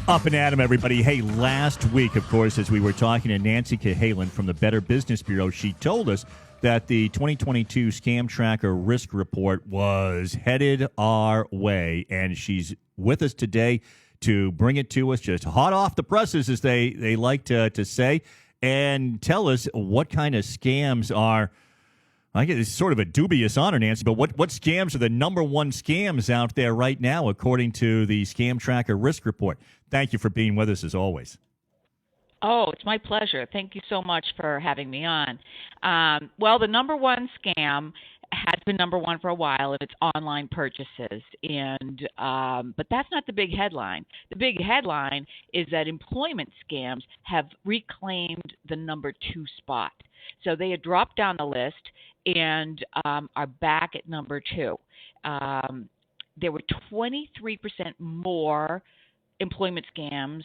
Up and at 'em, everybody. Hey, last week, of course, as we were talking to Nancy Cahalen from the Better Business Bureau, she told us that the 2022 Scam Tracker Risk Report was headed our way, and she's with us today to bring it to us just hot off the presses, as they like to say, and tell us what kind of scams are. I guess it's sort of a dubious honor, Nancy, but what scams are the number one scams out there right now, according to the Scam Tracker Risk Report? Thank you for being with us, as always. Oh, it's my pleasure. Thank you so much for having me on. Well, the number one scam has been number one for a while, and it's online purchases. But that's not the big headline. The big headline is that employment scams have reclaimed the number two spot. So they had dropped down the list and are back at number two. There were 23% more employment scams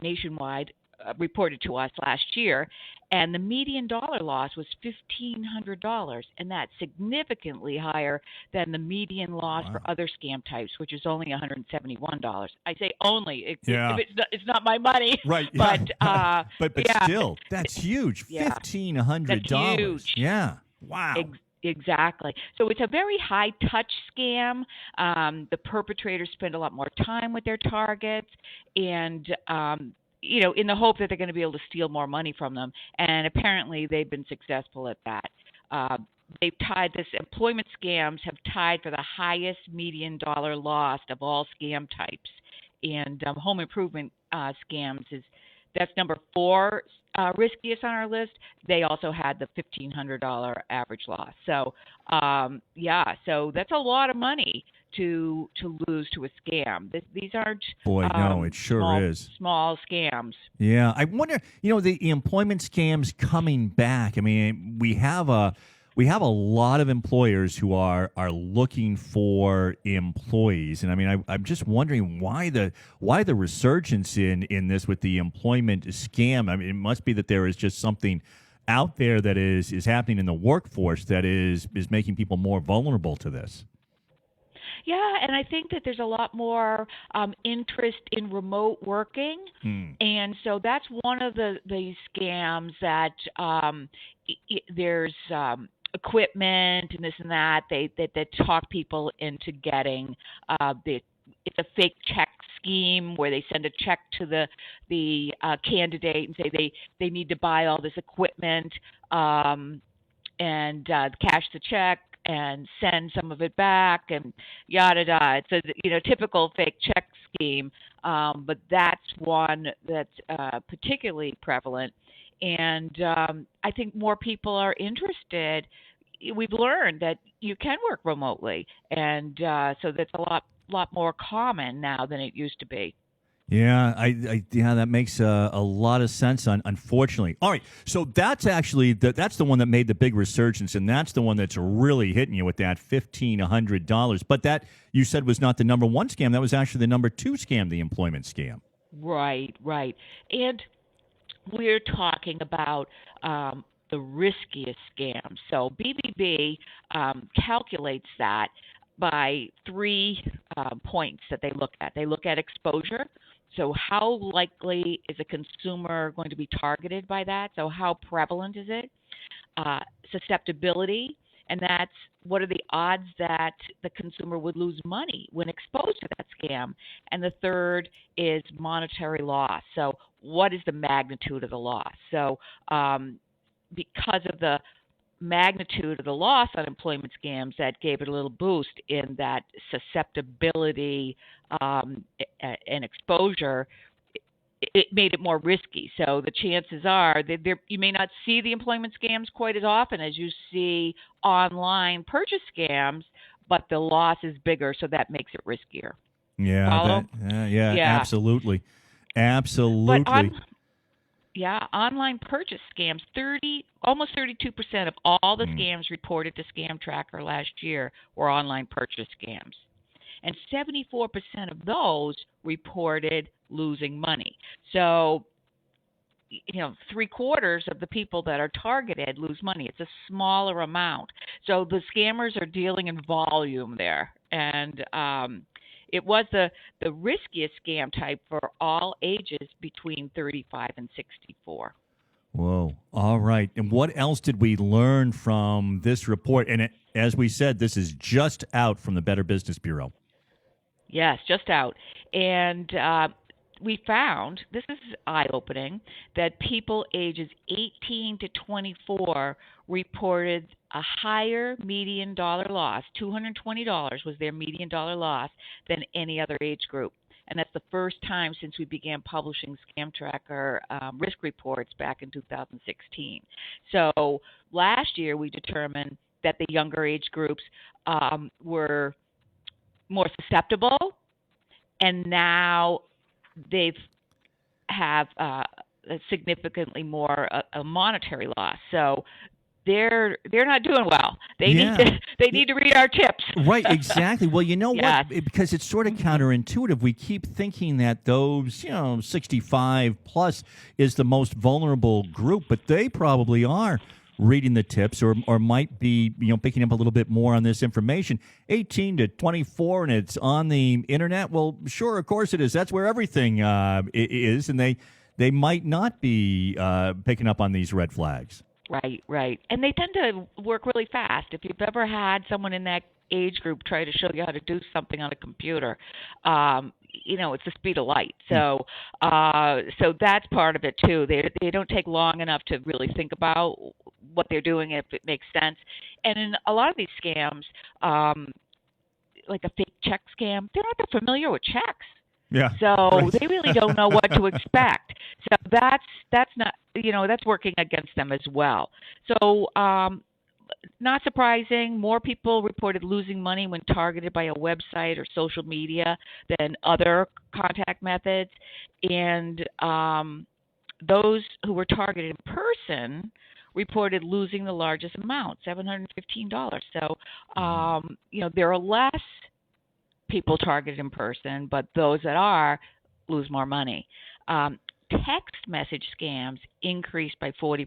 nationwide reported to us last year, and the median dollar loss was $1,500, and that's significantly higher than the median loss for other scam types, which is only $171. I say only. It's not my money. Right. But, but yeah, still, that's huge. Yeah. $1,500. That's huge. Yeah. Wow. Exactly. So it's a very high-touch scam. The perpetrators spend a lot more time with their targets, and in the hope that they're going to be able to steal more money from them. And apparently they've been successful at that. Employment scams have tied for the highest median dollar loss of all scam types. And home improvement scams that's number 4 riskiest on our list. They also had the $1,500 average loss. So, so that's a lot of money to lose to a scam. These aren't it sure is small scams. Yeah, I wonder. The employment scams coming back. I mean, we have a lot of employers who are looking for employees, and I mean, I'm just wondering why the resurgence in this with the employment scam. I mean, it must be that there is just something out there that is happening in the workforce that is making people more vulnerable to this. Yeah, and I think that there's a lot more interest in remote working, and so that's one of the scams that there's equipment and this and that. They talk people into getting it's a fake check scheme where they send a check to the candidate and say they need to buy all this equipment and cash the check and send some of it back and yada yada. It's a typical fake check scheme, but that's one that's particularly prevalent. And I think more people are interested. We've learned that you can work remotely, and so that's a lot more common now than it used to be. Yeah, that makes a lot of sense. Unfortunately, all right. So that's actually that's the one that made the big resurgence, and that's the one that's really hitting you with that $1,500. But that you said was not the number one scam. That was actually the number 2 scam, the employment scam. Right. And we're talking about the riskiest scam. So BBB calculates that by 3 points that they look at. They look at exposure. So how likely is a consumer going to be targeted by that? So how prevalent is it? Susceptibility, and that's what are the odds that the consumer would lose money when exposed to that scam? And the third is monetary loss. So what is the magnitude of the loss? So because of the magnitude of the loss on employment scams, that gave it a little boost in that susceptibility and exposure. It made it more risky. So the chances are that you may not see the employment scams quite as often as you see online purchase scams, but the loss is bigger, so that makes it riskier. Yeah, Follow? Yeah, absolutely. But online purchase scams, almost 32% of all the scams reported to Scam Tracker last year were online purchase scams. And 74% of those reported losing money. So, 3/4 of the people that are targeted lose money. It's a smaller amount. So the scammers are dealing in volume there. And it was the riskiest scam type for all ages between 35 and 64. Whoa. All right. And what else did we learn from this report? And as we said, this is just out from the Better Business Bureau. Yes, just out. And we found, this is eye-opening, that people ages 18 to 24 reported a higher median dollar loss, $220 was their median dollar loss, than any other age group. And that's the first time since we began publishing Scam Tracker risk reports back in 2016. So last year we determined that the younger age groups were more susceptible, and now they've have significantly more a monetary loss. So they're not doing well. They need to read our tips. Right, exactly. Well, you know Yes. what? Because it's sort of counterintuitive. We keep thinking that those, 65 plus is the most vulnerable group, but they probably are reading the tips or might be, picking up a little bit more on this information. 18 to 24, and it's on the internet. Well, sure, of course it is. That's where everything is, and they might not be picking up on these red flags. Right. And they tend to work really fast. If you've ever had someone in that age group try to show you how to do something on a computer, it's the speed of light. So that's part of it too. They don't take long enough to really think about what they're doing, if it makes sense. And in a lot of these scams, like a fake check scam, they're not that familiar with checks. Yeah. So right. they really don't know what to expect. So that's not, that's working against them as well. So not surprising, more people reported losing money when targeted by a website or social media than other contact methods. And those who were targeted in person reported losing the largest amount, $715. So, there are less people targeted in person, but those that are lose more money. Text message scams increased by 40%.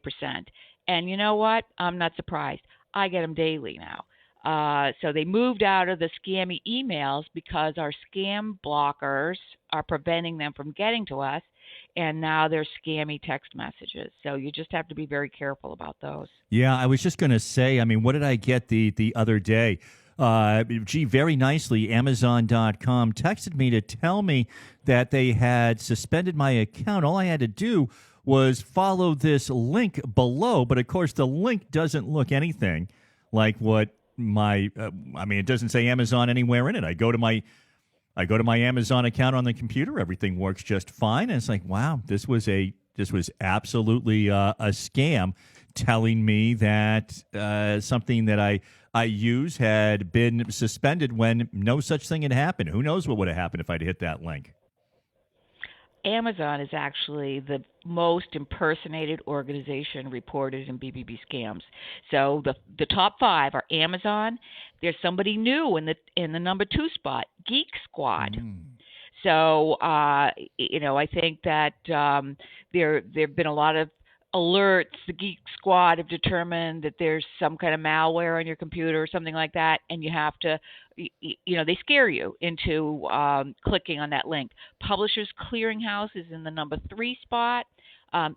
And you know what? I'm not surprised. I get them daily now. So they moved out of the scammy emails because our scam blockers are preventing them from getting to us, and now they're scammy text messages. So you just have to be very careful about those. Yeah, I was just going to say, what did I get the other day? Very nicely, Amazon.com texted me to tell me that they had suspended my account. All I had to do was follow this link below, but of course the link doesn't look anything like what it doesn't say Amazon anywhere in it. I go to my Amazon account on the computer, everything works just fine, and it's like, wow, this was absolutely a scam, telling me that something that I use had been suspended when no such thing had happened. Who knows what would have happened if I'd hit that link? Amazon is actually the most impersonated organization reported in BBB scams. So the top 5 are Amazon. There's somebody new in the number 2 spot, Geek Squad. So I think that there've been a lot of alerts. The Geek Squad have determined that there's some kind of malware on your computer or something like that, and you have to, they scare you into clicking on that link. Publishers Clearinghouse is in the number 3 spot.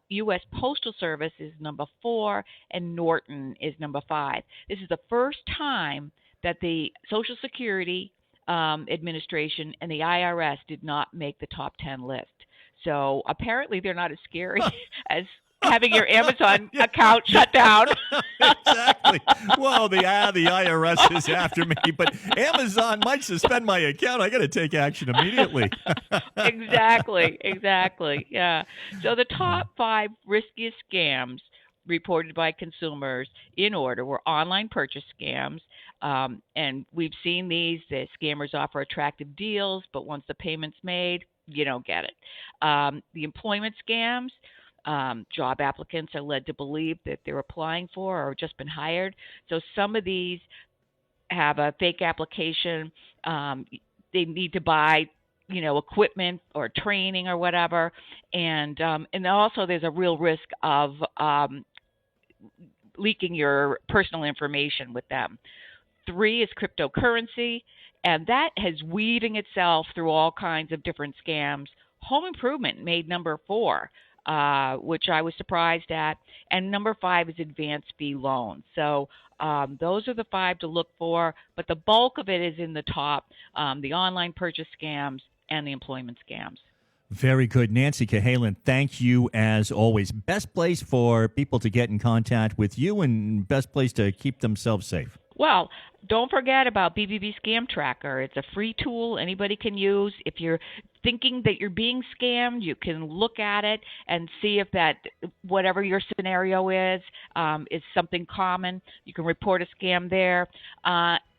U.S. Postal Service is number 4, and Norton is number 5. This is the first time that the Social Security Administration and the IRS did not make the top 10 list. So apparently they're not as scary as having your Amazon account shut down. Exactly. Well, the IRS is after me, but Amazon might suspend my account. I got to take action immediately. Exactly. Yeah. So the top 5 riskiest scams reported by consumers in order were online purchase scams. And we've seen these. The scammers offer attractive deals, but once the payment's made, you don't get it. The employment scams. Job applicants are led to believe that they're applying for or just been hired. So some of these have a fake application. They need to buy, equipment or training or whatever. And also there's a real risk of leaking your personal information with them. 3 is cryptocurrency. And that has weaving itself through all kinds of different scams. Home improvement made number 4, which I was surprised at. And number 5 is advance fee loans. So those are the 5 to look for. But the bulk of it is in the top, the online purchase scams and the employment scams. Very good. Nancy Cahalen, thank you as always. Best place for people to get in contact with you and best place to keep themselves safe. Well, don't forget about BBB Scam Tracker. It's a free tool anybody can use. If you're thinking that you're being scammed, you can look at it and see if that, whatever your scenario is something common. You can report a scam there.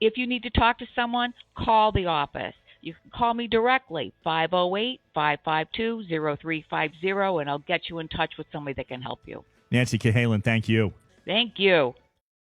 If you need to talk to someone, call the office. You can call me directly, 508-552-0350, and I'll get you in touch with somebody that can help you. Nancy Cahalen, thank you. Thank you.